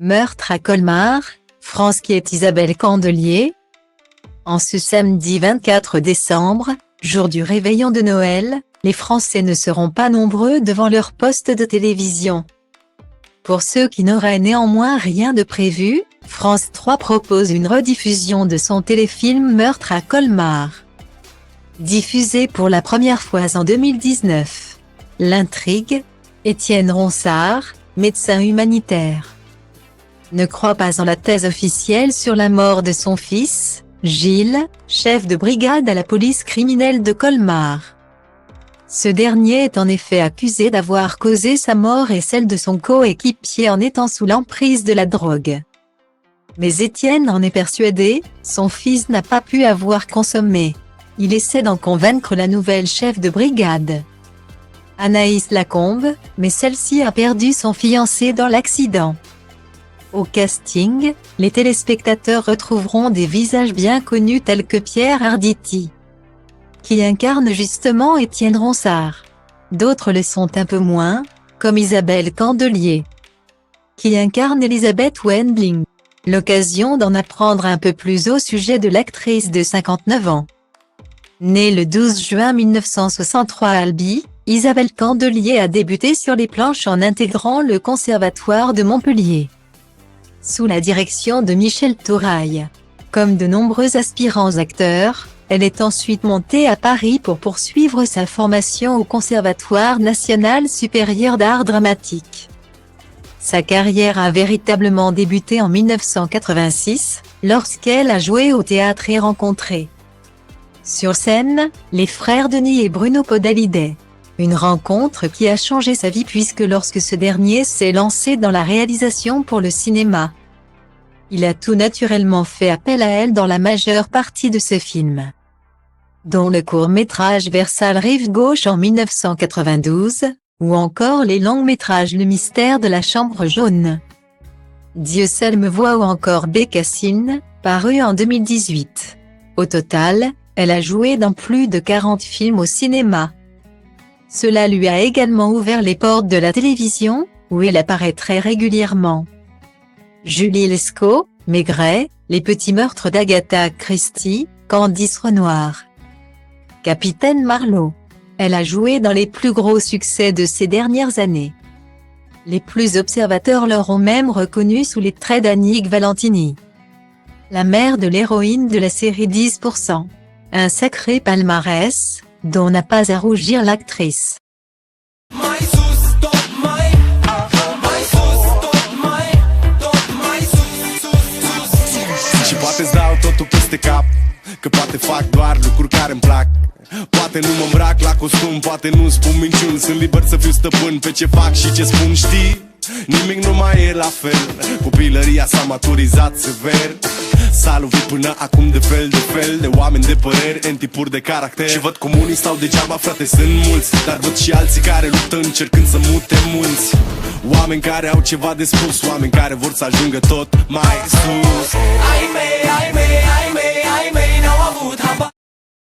Meurtre à Colmar, France qui est Isabelle Candelier. En ce samedi 24 décembre, jour du réveillon de Noël, les Français ne seront pas nombreux devant leur poste de télévision. Pour ceux qui n'auraient néanmoins rien de prévu, France 3 propose une rediffusion de son téléfilm Meurtre à Colmar. Diffusé pour la première fois en 2019. L'intrigue, Étienne Ronsard, médecin humanitaire, ne croit pas en la thèse officielle sur la mort de son fils, Gilles, chef de brigade à la police criminelle de Colmar. Ce dernier est en effet accusé d'avoir causé sa mort et celle de son coéquipier en étant sous l'emprise de la drogue. Mais Étienne en est persuadé, son fils n'a pas pu avoir consommé. Il essaie d'en convaincre la nouvelle chef de brigade, Anaïs Lacombe, mais celle-ci a perdu son fiancé dans l'accident. Au casting, les téléspectateurs retrouveront des visages bien connus tels que Pierre Arditi, qui incarne justement Étienne Ronsard. D'autres le sont un peu moins, comme Isabelle Candelier, qui incarne Elisabeth Wendling. L'occasion d'en apprendre un peu plus au sujet de l'actrice de 59 ans. Née le 12 juin 1963 à Albi, Isabelle Candelier a débuté sur les planches en intégrant le Conservatoire de Montpellier, sous la direction de Michel Touraille. Comme de nombreux aspirants acteurs, elle est ensuite montée à Paris pour poursuivre sa formation au Conservatoire national supérieur d'art dramatique. Sa carrière a véritablement débuté en 1986, lorsqu'elle a joué au théâtre et rencontré sur scène, les frères Denis et Bruno Podalides. Une rencontre qui a changé sa vie puisque lorsque ce dernier s'est lancé dans la réalisation pour le cinéma, il a tout naturellement fait appel à elle dans la majeure partie de ses films, dont le court-métrage Versailles Rive Gauche en 1992, ou encore les longs-métrages Le mystère de la chambre jaune, Dieu seul me voit ou encore Bécassine, paru en 2018. Au total, elle a joué dans plus de 40 films au cinéma. Cela lui a également ouvert les portes de la télévision, où elle apparaît très régulièrement. Julie Lescaut, Maigret, Les petits meurtres d'Agatha Christie, Candice Renoir, Capitaine Marlowe. Elle a joué dans les plus gros succès de ces dernières années. Les plus observateurs l'auront même reconnue sous les traits d'Annick Valentini, la mère de l'héroïne de la série 10%. Un sacré palmarès, dont n'a pas à rougir l'actrice. Și poate-ți dau totul peste cap, că poate fac doar lucruri care-mi plac. Poate nu mă îmbrac la costum, poate nu spun minciuni. Sunt liber să fiu stăpân pe ce fac și ce spun, știi? Nimic nu mai e la fel, copilăria s-a maturizat sever. S-a lovit până acum de fel de oameni de păreri, în tipuri de caracter. Și văd cum unii stau degeaba, frate, sunt mulți, dar văd și alții care luptă încercând să mute munți. Oameni care au ceva de spus, oameni care vor să ajungă tot mai sus. Ai mei, n-au avut habar.